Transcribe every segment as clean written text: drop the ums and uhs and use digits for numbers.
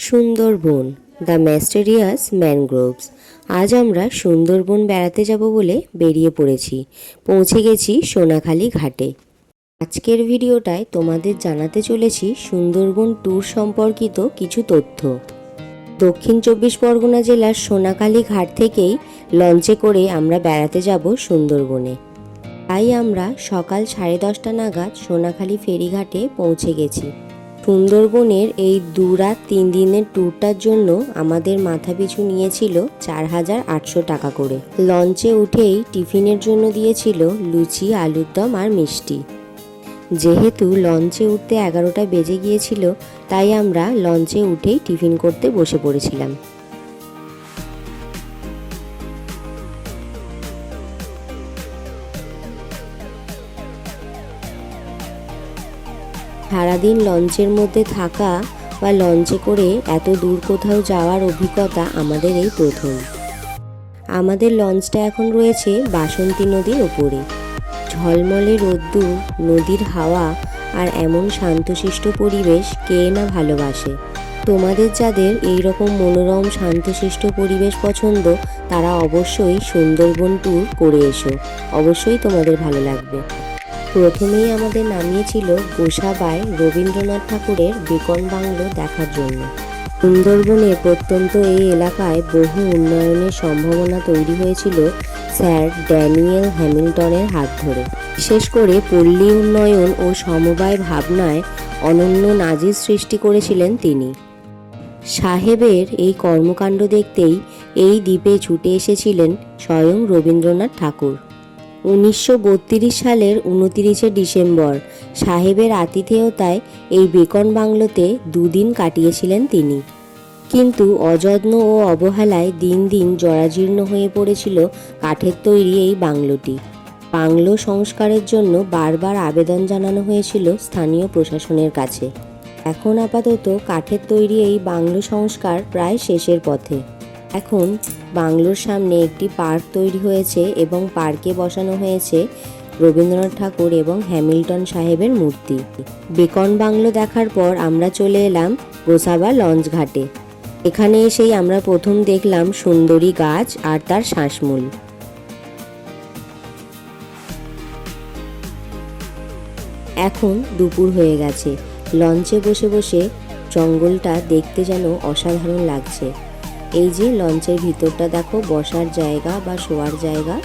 Sundarban, the mysterious mangroves. আজ আমরা সুন্দরবন বেড়াতে যাব বলে বেরিয়ে পড়েছি। পৌঁছে গেছি সোনাখালি ঘাটে। আজকের ভিডিওটায় তোমাদের জানাতে চলেছি সুন্দরবন ট্যুর সম্পর্কিত কিছু তথ্য। দক্ষিণ ২৪ পরগনা জেলার সোনাখালি ঘাট থেকেই লঞ্চে করে আমরা বেড়াতে যাব সুন্দরবনে। তাই আমরা সকাল 10:30 নাগাদ সোনাখালি ফেরিঘাটে পৌঁছে গেছি। সুন্দরবনের এই 2 রাত 3 দিনের ট্যুরটার জন্য আমাদের মাথাপিছু নিয়েছিল 4,800 টাকা করে। লঞ্চে উঠেই টিফিনের জন্য দিয়েছিল লুচি, আলুর দম আর মিষ্টি। যেহেতু লঞ্চে উঠতে 11টা বেজে গিয়েছিল, তাই আমরা লঞ্চে উঠেই টিফিন করতে বসে পড়েছিলাম। সারাদিন লঞ্চের মধ্যে থাকা বা লঞ্চে করে এত দূর কোথাও যাওয়ার অভিজ্ঞতা আমাদের এই প্রথম। আমাদের লঞ্চটা এখন রয়েছে বাসন্তী নদীর ওপরে। ঝলমলে রোদ্দুর, নদীর হাওয়া আর এমন শান্তশিষ্ট পরিবেশ কে না ভালোবাসে। তোমাদের যাদের এই রকম মনোরম শান্তশিষ্ট পরিবেশ পছন্দ, তারা অবশ্যই সুন্দরবন ট্যুর করে এসো। অবশ্যই তোমাদের ভালো লাগবে। প্রথমেই আমাদের নামিয়েছিল গোসাবায় রবীন্দ্রনাথ ঠাকুরের বেকন বাংলো দেখার জন্য। সুন্দরবনের প্রত্যন্ত এই এলাকায় বহু উন্নয়নের সম্ভাবনা তৈরি হয়েছিল স্যার ড্যানিয়েল হ্যামিল্টনের হাত ধরে। বিশেষ করে পল্লী উন্নয়ন ও সমবায় ভাবনায় অনন্য নাজির সৃষ্টি করেছিলেন তিনি। সাহেবের এই কর্মকাণ্ড দেখতেই এই দ্বীপে ছুটে এসেছিলেন স্বয়ং রবীন্দ্রনাথ ঠাকুর। 1932 সালের 29 ডিসেম্বর সাহেবের আতিথেয়তায় এই বেকন বাংলোতে 2 দিন কাটিয়েছিলেন তিনি। কিন্তু অযত্ন ও অবহেলায় দিন দিন জরাজীর্ণ হয়ে পড়েছিল কাঠের তৈরি এই বাংলোটি। বাংলো সংস্কারের জন্য বারবার আবেদন জানানো হয়েছিল স্থানীয় প্রশাসনের কাছে। এখন আপাতত কাঠের তৈরি এই বাংলো সংস্কার প্রায় শেষের পথে। এখন বাংলোর সামনে একটি পার্ক তৈরি হয়েছে এবং পার্কে বসানো হয়েছে রবীন্দ্রনাথ ঠাকুর এবং হ্যামিল্টন সাহেবের মূর্তি। বেকন বাংলো দেখার পর আমরা চলে এলাম গোসাবা লঞ্চ ঘাটে। এখানে এসেই আমরা প্রথম দেখলাম সুন্দরী গাছ আর তার শ্বাসমূল। এখন দুপুর হয়ে গেছে। লঞ্চে বসে বসে জঙ্গলটা দেখতে যেন অসাধারণ লাগছে। এই যে লঞ্চের ভিতরটা দেখো, বসার জায়গা বা শোয়ার জায়গা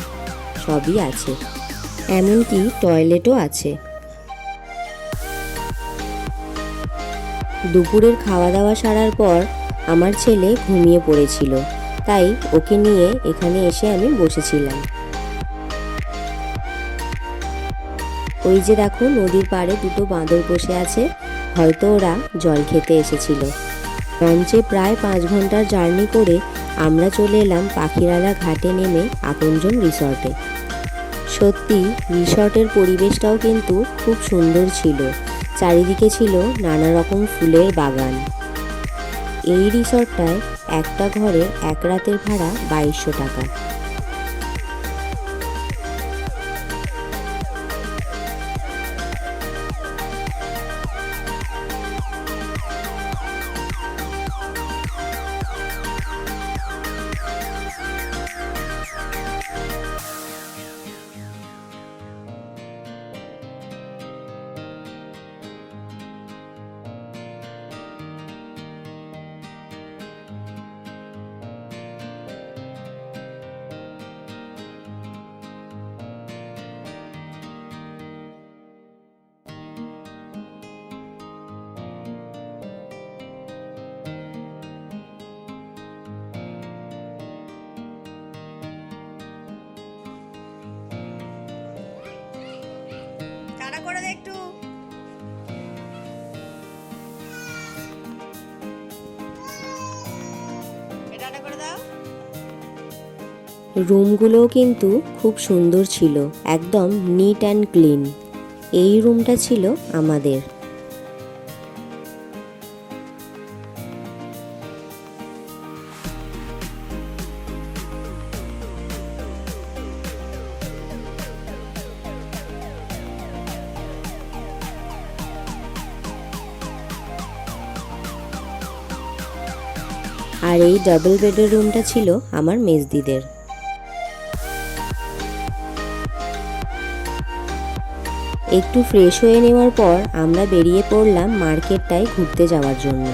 সবই আছে, এমনকি টয়লেটও আছে। দুপুরের খাওয়া দাওয়া সারার পর আমার ছেলে ঘুমিয়ে পড়েছিল, তাই ওকে নিয়ে এখানে এসে আমি বসেছিলাম। ওই যে দেখো নদীর পাড়ে 2টো বাঁদর বসে আছে, হয়তো ওরা জল খেতে এসেছিল। লঞ্চে প্রায় 5 ঘন্টার জার্নি করে আমরা চলে এলাম পাখিরালা ঘাটে নেমে আপনজন রিসর্টে। সত্যি রিসর্টের পরিবেশটাও কিন্তু খুব সুন্দর ছিল। চারিদিকে ছিল নানা রকম ফুলের বাগান। এই রিসর্টটায় একটা ঘরে 1 রাতের ভাড়া 2200 টাকা। করে দে একটু। এটা করে দাও। রুমগুলোও কিন্তু খুব সুন্দর ছিল, একদম নিট অ্যান্ড ক্লিন। এই রুমটা ছিল আমাদের। আর এই ডাবল বেডের রুমটা ছিল আমার মেজদিদের। একটু ফ্রেশ হয়ে নেওয়ার পর আমরা বেরিয়ে পড়লাম মার্কেটটায় ঘুরতে যাওয়ার জন্য।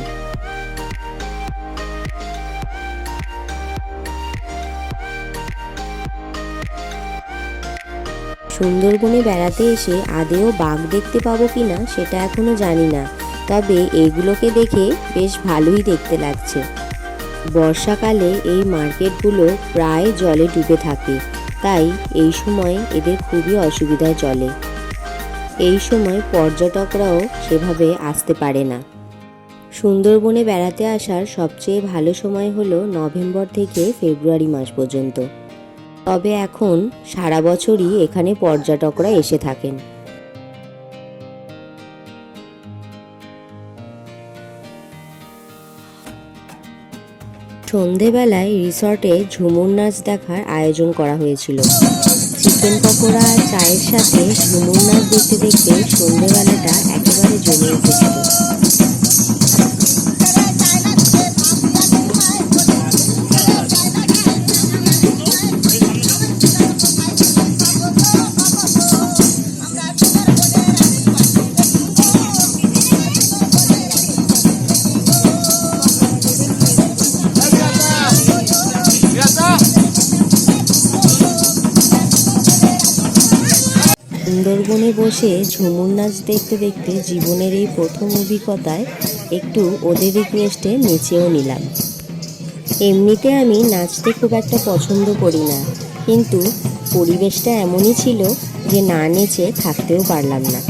সুন্দরবনে বেড়াতে এসে আদেও বাঘ দেখতে পাবো কিনা সেটা এখনো জানি না, তবে এগুলোকে দেখে বেশ ভালোই দেখতে লাগছে। বর্ষাকালে এই মার্কেটগুলো প্রায় জলে ডুবে থাকে, তাই এই সময় এদের খুবই অসুবিধায় চলে। এই সময় পর্যটকরাও সেভাবে আসতে পারে না। সুন্দরবনে বেড়াতে আসার সবচেয়ে ভালো সময় হলো নভেম্বর থেকে ফেব্রুয়ারি মাস পর্যন্ত। তবে এখন সারা বছরই এখানে পর্যটকরা এসে থাকেন। সন্ধেবেলায় রিসর্টে ঝুমুর নাচ দেখার আয়োজন করা হয়েছিল। চিকেন পকোড়া আর চায়ের সাথে ঝুমুর নাচ দেখতে দেখতে সন্ধেবেলাটা একেবারে জমে উঠেছিল। সুন্দরবনে বসে ঝুমুর নাচ দেখতে দেখতে জীবনের এই প্রথম অভিজ্ঞতায় একটু ওদের রিকোয়েস্টে নেচেও নিলাম। এমনিতে আমি নাচতে খুব একটা পছন্দ করি না, কিন্তু পরিবেশটা এমনই ছিল যে না নেচে থাকতেও পারলাম না।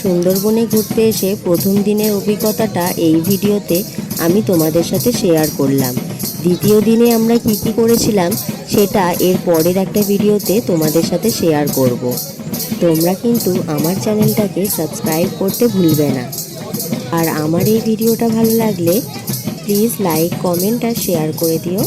সুন্দরবনে ঘুরতে এসে প্রথম দিনের অভিজ্ঞতাটা এই ভিডিওতে আমি তোমাদের সাথে শেয়ার করলাম। দ্বিতীয় দিনে আমরা কি কি করেছিলাম সেটা এর পরের একটা ভিডিওতে তোমাদের সাথে শেয়ার করব। তোমরা কিন্তু আমার চ্যানেলটাকে সাবস্ক্রাইব করতে ভুলবে না। আর আমার এই ভিডিওটা ভালো লাগলে প্লিজ লাইক, কমেন্ট আর শেয়ার করে দিও।